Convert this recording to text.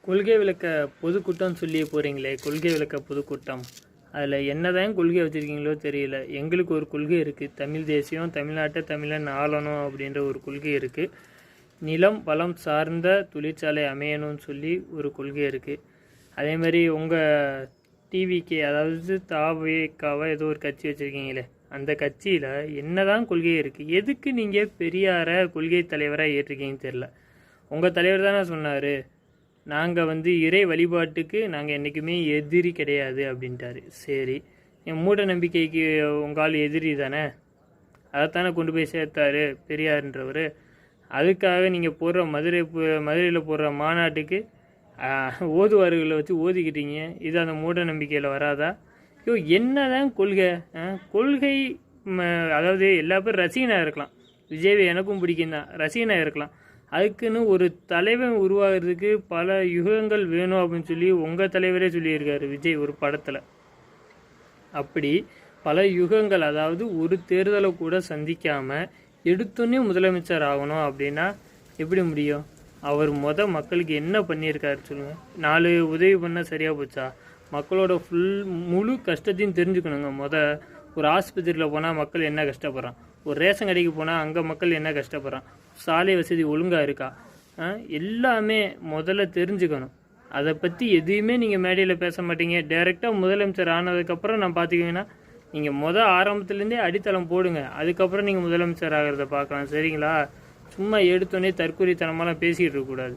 கொள்கை விளக்க பொதுக்கூட்டம் சொல்லி போகிறீங்களே, கொள்கை விளக்க பொதுக்கூட்டம், அதில் என்னதான் கொள்கை வச்சுருக்கீங்களோ தெரியல. எங்களுக்கு ஒரு கொள்கை இருக்குது, தமிழ் தேசியம், தமிழ்நாட்டை தமிழன் ஆளணும் அப்படின்ற ஒரு கொள்கை இருக்குது. நிலம் வளம் சார்ந்த தொழிற்சாலை அமையணும்னு சொல்லி ஒரு கொள்கை இருக்குது. அதே மாதிரி உங்கள் டிவிக்கு, அதாவது தாவேக்காவை ஏதோ ஒரு கட்சி வச்சுருக்கீங்களே, அந்த கட்சியில் என்னதான் கொள்கை இருக்குது? எதுக்கு நீங்கள் பெரியாரை கொள்கை தலைவராக ஏற்றிருக்கீங்கன்னு தெரில. உங்கள் தலைவர் தானே சொன்னார், நாங்கள் இறை வழிபாட்டுக்கு நாங்கள் என்றைக்குமே எதிரி கிடையாது அப்படின்ட்டாரு. சரி, என் மூட நம்பிக்கைக்கு உங்கள் எதிரி தானே, அதைத்தானே கொண்டு போய் சேர்த்தாரு பெரியார்ன்றவர். அதுக்காக நீங்கள் போடுற மதுரையில் போடுற மாநாட்டுக்கு ஓதுவார்களை வச்சு ஓதிக்கிட்டீங்க. இது அந்த மூட நம்பிக்கையில் வராதா? ஐயோ, என்னதான் கொள்கை கொள்கை அதாவது எல்லா பேரும் ரசிகனாக இருக்கலாம், விஜய் எனக்கும் பிடிக்கும் தான், ரசிகனாக இருக்கலாம். அதுக்குன்னு ஒரு தலைவன் உருவாகிறதுக்கு பல யுகங்கள் வேணும் அப்படின்னு சொல்லி உங்கள் தலைவரே சொல்லியிருக்காரு விஜய் ஒரு படத்தில். அப்படி பல யுகங்கள், அதாவது ஒரு தேர்தலை கூட சந்திக்காமல் எடுத்தோன்னே முதலமைச்சர் ஆகணும் அப்படின்னா எப்படி முடியும்? அவர் மக்களுக்கு என்ன பண்ணியிருக்காரு சொல்லுங்கள். 4 உதவி பண்ணால் சரியாக போச்சா? மக்களோட முழு கஷ்டத்தையும் தெரிஞ்சுக்கணுங்க. ஒரு ஆஸ்பத்திரியில் போனால் மக்கள் என்ன கஷ்டப்படுறான், ஒரு ரேஷன் கடைக்கு போனால் அங்கே மக்கள் என்ன கஷ்டப்படுறான், சாலை வசதி ஒழுங்காக இருக்கா, எல்லாமே முதல்ல தெரிஞ்சுக்கணும். அதை பற்றி எதையுமே நீங்கள் மேடையில் பேச மாட்டீங்க. டைரெக்டாக முதலமைச்சர் ஆனதுக்கப்புறம் நான் பார்த்துக்கிங்கன்னா, நீங்கள் ஆரம்பத்துலேருந்தே அடித்தளம் போடுங்க, அதுக்கப்புறம் நீங்கள் முதலமைச்சர் ஆகிறத பார்க்கலாம். சரிங்களா? சும்மா எடுத்தோடனே தற்கொலைத்தனமாலாம் பேசிகிட்டு இருக்கக்கூடாது.